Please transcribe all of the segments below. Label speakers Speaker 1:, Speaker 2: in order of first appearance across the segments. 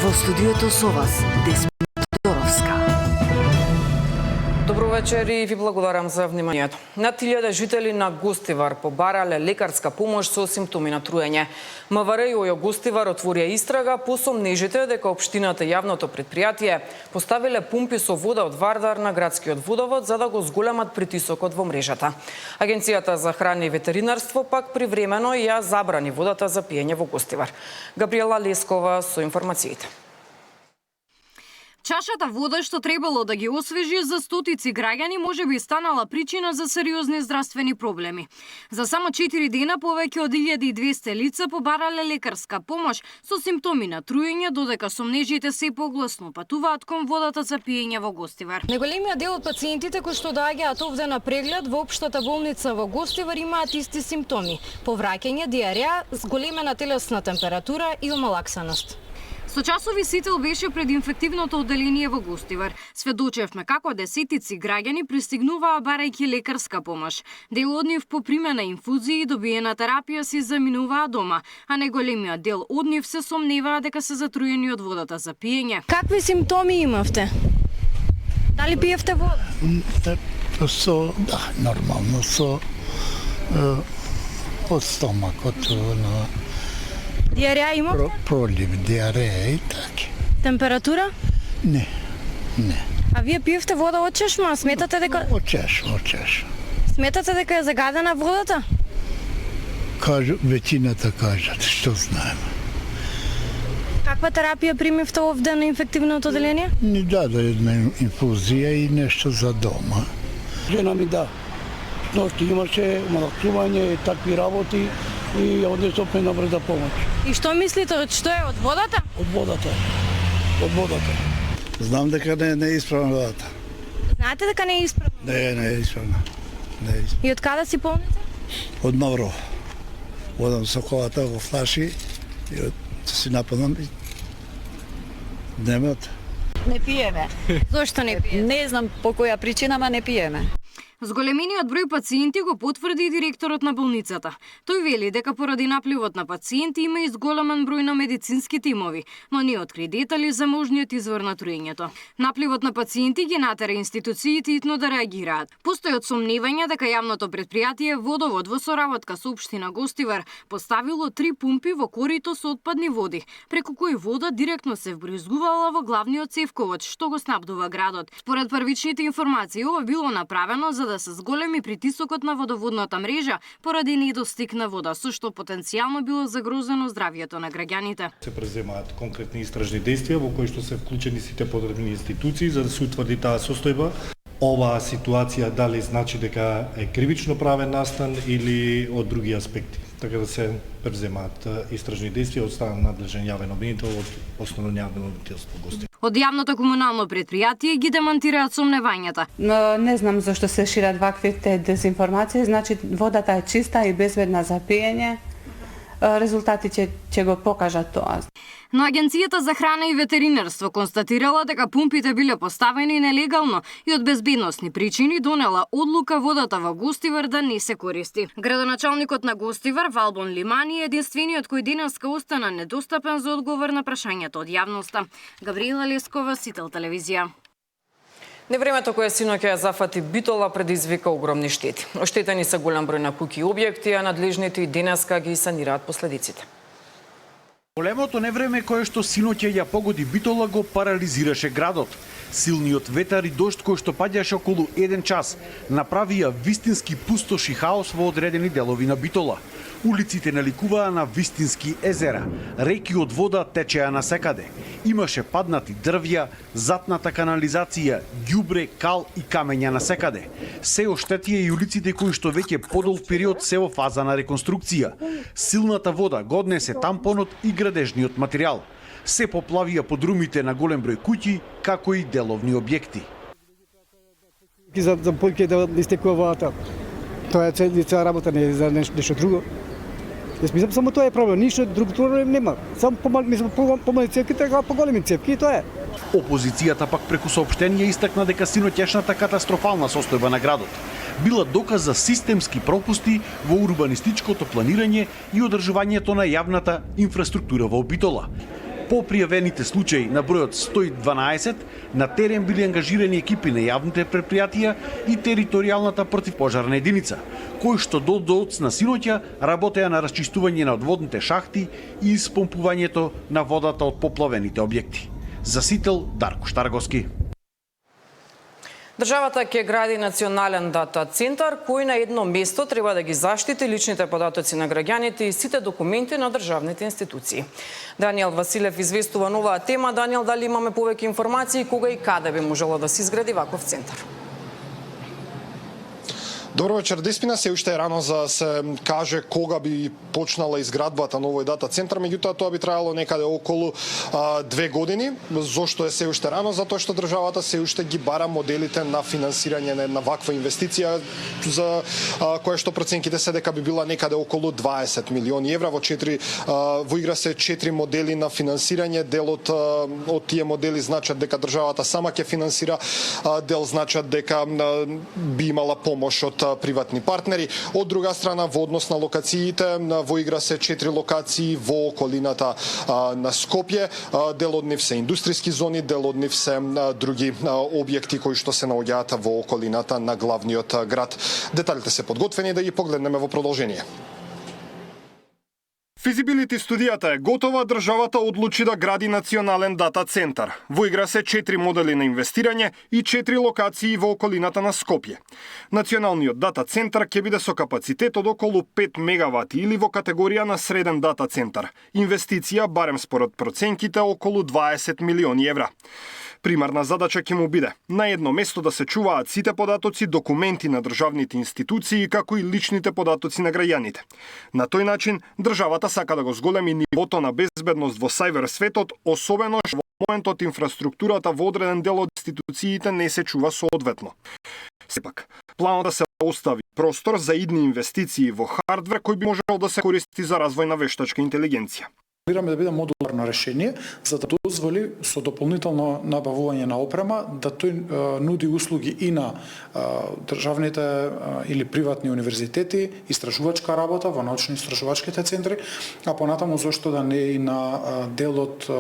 Speaker 1: Во студиото со вас, Десмина Тодоровска.
Speaker 2: Добро вечер и ви благодарам за вниманието. Над 1000 жители на Гостивар побарале лекарска помош со симптоми на труење. МВР и ОЈО Гостивар отворија истрага по сомнежите дека општината и јавното предпријатие поставиле пумпи со вода од Вардар на градскиот водовод за да го зголемат притисокот во мрежата. Агенцијата за храна и ветеринарство пак привремено ја забрани водата за пиење во Гостивар. Габриела Лескова со информациите.
Speaker 3: Чашата вода што требало да ги освежи за стотици граѓани можеби станала причина за сериозни здравствени проблеми. За само 4 дена повеќе од 1200 лица побарале лекарска помош со симптоми на труење, додека сомнежите се погласно патуваат кон водата за пиење во Гостивар. Неголемиот дел од пациентите кои што доаѓаат овде на преглед во општата болница во Гостивар имаат исти симптоми: повраќање, диареја, зголемена телесна температура и омалаксаност. Со часови сител беше пред инфективното одделение во Гостивар. Сведочевме како десетици граѓани пристигнуваа барајќи лекарска помош. Дел од нив по примена инфузии и добиена терапија си заминуваа дома, а неголемиот дел од нив се сомневаа дека се затруени од водата за пиење. Какви симптоми имавте? Дали пиевте вода?
Speaker 4: Нормално од стомакот на
Speaker 3: Диареја имавте?
Speaker 4: Пролив, диареја и така.
Speaker 3: Температура?
Speaker 4: Не.
Speaker 3: А вие пиевте вода од чешма, сметате дека...
Speaker 4: Од чешма.
Speaker 3: Сметате дека е загадена водата?
Speaker 4: Веќината кажат, што знаем.
Speaker 3: Каква терапија примивте овде на инфективното одделение?
Speaker 4: Ни даде една инфузија и нешто за дома.
Speaker 5: Жена ми да. Ношти имаше малаксување и такви работи и однесовме на брза помош.
Speaker 3: И што мислите, од што е, од водата?
Speaker 5: Од водата.
Speaker 4: Знам дека не е исправна водата.
Speaker 3: Знаете дека не е исправна?
Speaker 4: Не е исправна.
Speaker 3: И од каде си полните?
Speaker 4: Од Мавро. Одам со колата во флаши и си нападам и немат.
Speaker 6: Не пиеме.
Speaker 3: Зошто не пиеме?
Speaker 6: Не знам по која причина, ама не пиеме.
Speaker 3: Зголемениот број пациенти го потврди директорот на болницата. Тој вели дека поради напливот на пациенти има и зголемен број на медицински тимови, но не откри детали за можниот извор на труењето. Напливот на пациенти ги натера институциите итно да реагираат. Постојат сомневања дека јавното предпријатие Водовод во соработка со општина Гостивар поставило 3 пумпи во корито со отпадни води, преку кои вода директно се вбризгувала во главниот цевковод што го снабдува градот. Според првичните информации, ова било направено за да се зголеми притисокот на водоводната мрежа поради недостиг на вода, со што потенцијално било загрозено здравјето на граѓаните.
Speaker 7: Се преземаат конкретни истражни действија во кои што се вклучени сите потребни институции за да се утврди таа состојба. Оваа ситуација дали значи дека е кривично правен настан или од други аспекти. Така да се преземаат истражни действија од страна на надлежен јавен обвинител од Основно јавно обвинителство Гостивар.
Speaker 3: Од јавното комунално предпријатие ги демантираат сомневањата.
Speaker 8: Не знам зашто се шират ваквите дезинформации, значи водата е чиста и безбедна за пиење. Резултатите ќе го покажат тоа.
Speaker 3: Но Агенцијата за храна и ветеринарство констатирала дека пумпите биле поставени нелегално и од безбедносни причини донела одлука водата во Гостивар да не се користи. Градоначалникот на Гостивар Валбон Лимани е единствениот кој денеска остана недостапен за одговор на прашањето од јавноста. Габриела Лескова, Сител телевизија.
Speaker 2: Невремето кое синоќа ја зафати Битола предизвика огромни штети. Оштетени се голем број на куќи и објекти, а надлежните и денеска ги санираат последиците.
Speaker 9: Големото невреме кое што синоќа ја погоди Битола го парализираше градот. Силниот ветар и дожд кој што паѓаше околу 1 час направија вистински пустош и хаос во одредени делови на Битола. Улиците наликуваа на вистински езера, реки од вода течеа насекаде. Имаше паднати дрвја, затната канализација, ѓубре, кал и камења насекаде. Се оштетија и улиците кои што веќе подолг период се во фаза на реконструкција. Силната вода го однесе тампонот и градежниот материјал. Се поплавија подрумите на голем број куќи, како и деловни објекти.
Speaker 5: За појке да истекува водата. Тоа е цела работа, не е за нешто друго. Мислам, само тоа е проблем, ништо друг проблем нема. Само помали цевки, така поголеми цевки и тоа е.
Speaker 9: Опозицијата пак преку соопштенија истакна дека синоќешната катастрофална состојба на градот била доказ за системски пропусти во урбанистичкото планирање и одржувањето на јавната инфраструктура во Битола. По пријавените случаи на бројот 112, на терен били ангажирани екипи на јавните предпријатија и територијалната противпожарна единица, кои што до доцна синоќа работеа на расчистување на одводните шахти и испомпувањето на водата од поплавените објекти. За Сител, Дарко Штарговски.
Speaker 2: Државата ќе гради национален дата центар кој на едно место треба да ги заштити личните податоци на граѓаните и сите документи на државните институции. Даниел Василев известува на оваа тема. Даниел, дали имаме повеќе информации кога и каде би можело да се изгради ваков центар?
Speaker 10: Добро вечер, Деспина. Се уште е рано за се каже кога би почнала изградбата на овој дата центар, меѓутоа тоа би траело некаде околу 2 години. Зошто е се уште рано? Затоа што државата се уште ги бара моделите на финансирање на една ваква инвестиција за која што проценките се дека би била некаде околу 20 милиони евра. Во игра се 4 модели на финансирање. Делот од тие модели значат дека државата сама ќе финансира, дел значат дека би имала помош од приватни партнери. Од друга страна, во однос на локациите, во игра се 4 локации во околината на Скопје. Дел од нив се индустријски зони, дел од нив се други објекти кои што се наоѓаат во околината на главниот град. Деталите се подготвени, да ги погледнеме во продолжение.
Speaker 11: Физибилити студијата е готова, државата одлучи да гради национален дата центар. Во игра се 4 модели на инвестирање и 4 локации во околината на Скопје. Националниот дата центар ќе биде со капацитет од околу 5 мегавати или во категорија на среден дата центар. Инвестиција барем според проценките околу 20 милиони евра. Примарна задача ќе му биде на едно место да се чуваат сите податоци, документи на државните институции, како и личните податоци на граѓаните. На тој начин, државата сака да го зголеми нивото на безбедност во сајбер светот, особено што во моментот инфраструктурата во одреден дел од институциите не се чува соодветно. Сепак, планот да се остави простор за идни инвестиции во хардвер кој би можел да се користи за развој на вештачка интелигенција.
Speaker 12: Планираме да биде модуларно решение, за да дозволи со дополнително набавување на опрема да тој нуди услуги и на државните или приватни универзитети, истражувачка работа во научно-истражувачките центри, а понатаму зошто да не и на дел од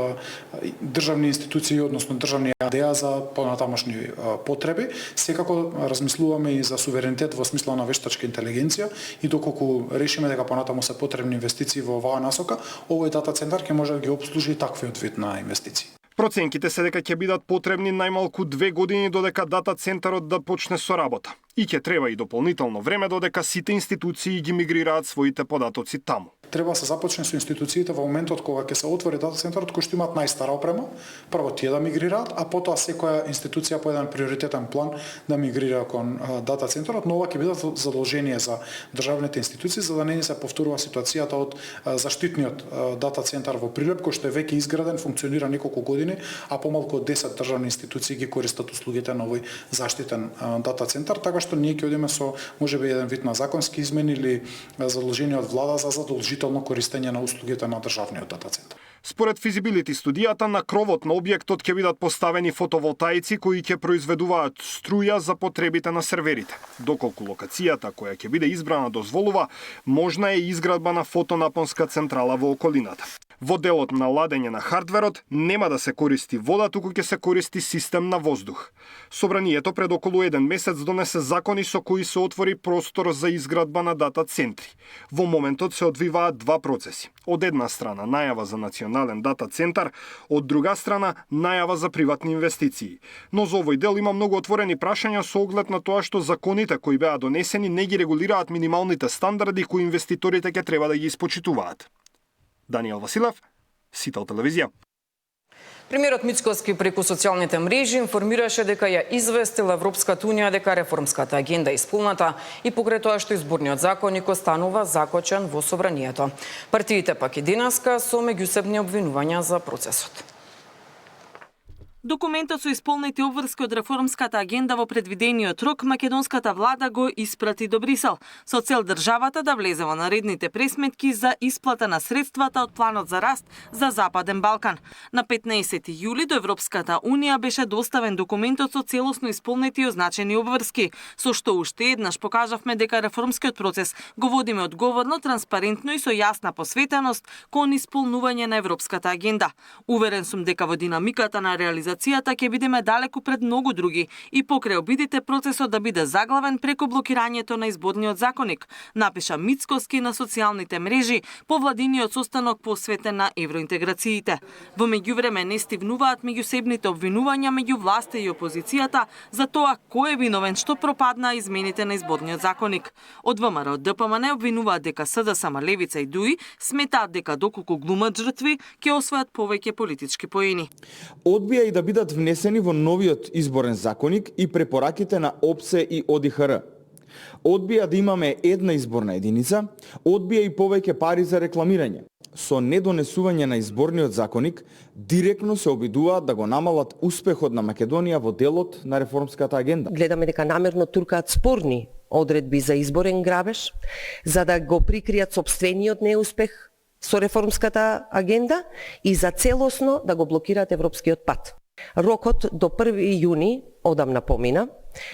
Speaker 12: државни институции, односно државни АДА за понатамошни потреби. Секако размислуваме и за суверенитет во смисла на вештачка интелигенција и доколку решиме дека понатаму се потребни инвестиции во оваа насока, овој дата центар ќе може да ги обслужи таквиот вид на инвестиции.
Speaker 11: Проценките се дека ќе бидат потребни најмалку 2 години додека дата центарот да почне со работа. И ќе треба и дополнително време додека сите институции ги мигрираат своите податоци таму.
Speaker 12: Треба да се започне со институциите во моментот кога ќе се отвори дата центарот, кои што имаат најстара опрема, прво тие да мигрираат, а потоа секоја институција по еден приоритетен план да мигрира кон дата центарот, но ова ќе биде задолжение за државните институции за да не ни се повторува ситуацијата од заштитниот дата центар во Прилеп, кој што е веќе изграден, функционира неколку години, а помалку од 10 државни институции ги користат услугите на овој заштитен дата центар, така што ние ќе одиме со можеби еден вид на законски измени или задолжение од влада за задолжително користење на услугите на државниот дата центар.
Speaker 11: Според физибилити студијата, на кровот на објектот ќе бидат поставени фотоволтаици кои ќе произведуваат струја за потребите на серверите. Доколку локацијата која ќе биде избрана дозволува, можна е изградба на фотонапонска централа во околината. Во делот на ладење на хардверот нема да се користи вода, туку ќе се користи систем на воздух. Собранието пред околу 1 месец донесе закони со кои се отвори простор за изградба на дата центри. Во моментот се одвиваат два процеси. Од една страна најава за национален дата центар, од друга страна најава за приватни инвестиции. Но за овој дел има многу отворени прашања со оглед на тоа што законите кои беа донесени не ги регулираат минималните стандарди кои инвеститорите ќе треба да ги испочитуваат. Даниел Василев, Сител телевизија.
Speaker 2: Премиерот Мицкоски преку социјалните мрежи информираше дека ја известила Европската унија дека реформската агенда е исполната и покрај тоа што изборниот законник останува закочен во собранието. Партиите пак и денеска со меѓусебни обвинувања за процесот.
Speaker 13: Документот со исполнети обврски од реформската агенда во предвидениот рок македонската влада го испрати до Брисел, со цел државата да влезе во наредните пресметки за исплата на средствата од планот за раст за Западен Балкан. На 15 јули до Европската Унија беше доставен документот со целосно исполнети и означени обврски, со што уште еднаш покажавме дека реформскиот процес го водиме одговорно, транспарентно и со јасна посветеност кон исполнување на европската агенда. Уверен сум дека во динамиката на реализацијата ќе бидеме далеку пред многу други и покрај обидите процесот да биде заглавен преку блокирањето на изборниот законник, напиша Мицкоски на социјалните мрежи по владиниот состанок посветен на евроинтеграциите. Во меѓувреме не стивнуваат меѓусебните обвинувања меѓу власта и опозицијата за тоа кој е виновен што пропадна измените на изборниот законник. Од ВМРО ДПМН обвинуваат дека СДСМ, Левица и ДУИ сметаат дека доколку глумат жртви ќе освојат повеќе политички поени.
Speaker 14: Одбија и да бидат внесени во новиот изборен законник и препораките на ОПСЕ и ОДИХР. Одбија да имаме една изборна единица, одбија и повеќе пари за рекламирање. Со недонесување на изборниот законник, директно се обидуваат да го намалат успехот на Македонија во делот на реформската агенда.
Speaker 15: Гледаме дека намерно туркаат спорни одредби за изборен грабеж, за да го прикријат сопствениот неуспех со реформската агенда и за целосно да го блокираат европскиот пат. Рокот до 1 јуни одамна помина.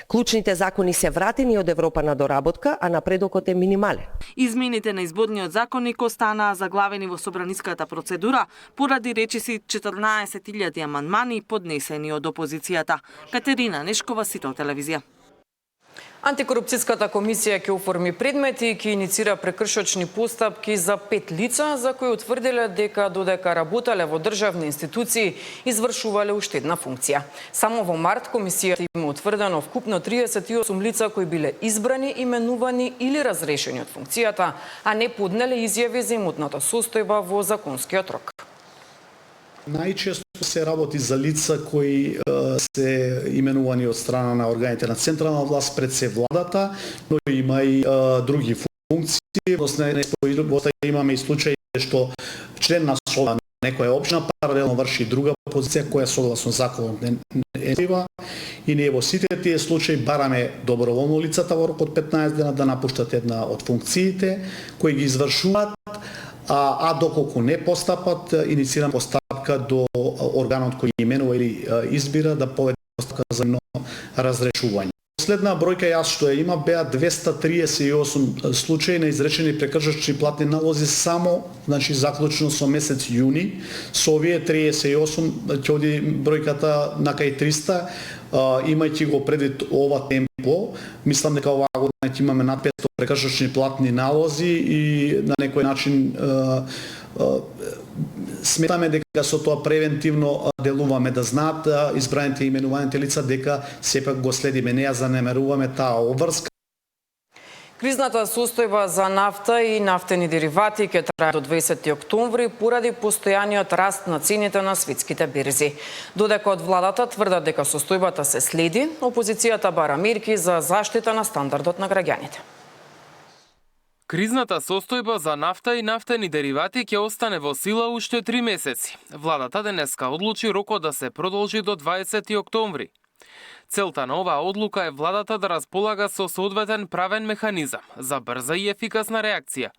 Speaker 15: Клучните закони се вратени од Европа на доработка, а напредокот е минимален.
Speaker 13: Измените на изборниот законник останаа заглавени во собраниската процедура поради речиси 14.000 амандмани поднесени од опозицијата. Катерина Нешкова, Сител телевизија.
Speaker 2: Антикорупцијската комисија ќе оформи предмети и ќе иницира прекршочни постапки за 5 лица за кои утврдиле дека додека работеле во државни институции извршувале уштедна функција. Само во март комисијата има утврдено вкупно 38 лица кои биле избрани, именувани или разрешени од функцијата, а не поднеле изјави за имотната состојба во законскиот рок.
Speaker 16: Најчесто се работи за лица кои се именувани од страна на органите на централна власт пред се владата, но има и други функции. Имаме и случаи што член на совет на некоја општина паралелно врши друга позиција која согласно законот не е и не во сите тие случаи бараме доброволно лицата во рок од 15 дена да напуштат една од функциите кои ги извршуваат, а доколку не постапат, инициирам постапка до органот кој именува или избира да поведе постапка за разрешување. Последна бројка јас што ја има беа 238 случаи на изречени прекршочни платни налози само, значи заклучно со месец јуни. Со овие 38 ќе оди бројката на кај 300, имајќи го предвид ова темпо, мислам дека оваа година ќе имаме над 500 прекршочни платни налози и на некој начин сметаме дека со тоа превентивно делуваме да знаат избраните и именуваните лица дека сепак го следиме, не ја занемеруваме таа обврска.
Speaker 2: Кризната состојба за нафта и нафтени деривати ќе трае до 20 октомври поради постојаниот раст на цените на светските берзи. Додека од владата тврдат дека состојбата се следи, опозицијата бара мерки за заштита на стандардот на граѓаните.
Speaker 17: Кризната состојба за нафта и нафтени деривати ќе остане во сила уште 3 месеци. Владата денеска одлучи рокот да се продолжи до 20 октомври. Целта на оваа одлука е владата да располага со соодветен правен механизам за брза и ефикасна реакција,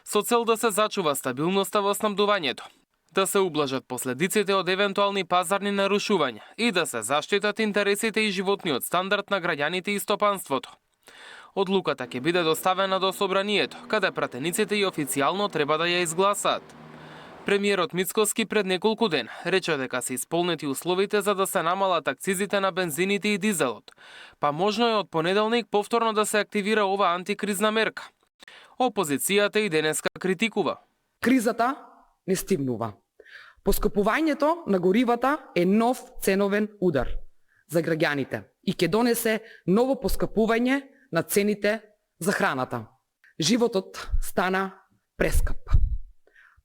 Speaker 17: со цел да се зачува стабилноста во снабдувањето, да се ублажат последиците од евентуални пазарни нарушувања и да се заштитат интересите и животниот стандард на граѓаните и стопанството. Одлуката ќе биде доставена до собранието, каде пратениците и официјално треба да ја изгласаат. Премиерот Мицкоски пред неколку дена рече дека се исполнети условите за да се намалат акцизите на бензините и дизелот, па можно е од понеделник повторно да се активира ова антикризна мерка. Опозицијата и денеска критикува.
Speaker 18: Кризата не стигнува. Поскапувањето на горивата е нов ценовен удар за граѓаните и ќе донесе ново поскапување на цените за храната. Животот стана прескап.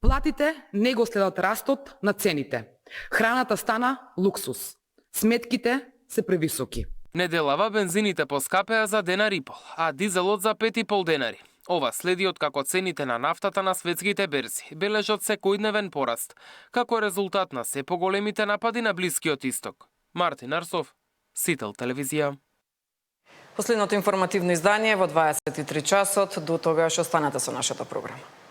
Speaker 18: Платите не го следат растот на цените. Храната стана луксус. Сметките се превисоки.
Speaker 17: Неделава бензините поскапеа за денар и пол, а дизелот за 5,5 денари. Ова следи од како цените на нафтата на светските берзи бележат секојдневен пораст, како резултат на се поголемите напади на Блискиот Исток. Мартин Арсов, Сител телевизија.
Speaker 2: Последното информативно издание во 23 часот. До тогаш останете со нашата програма.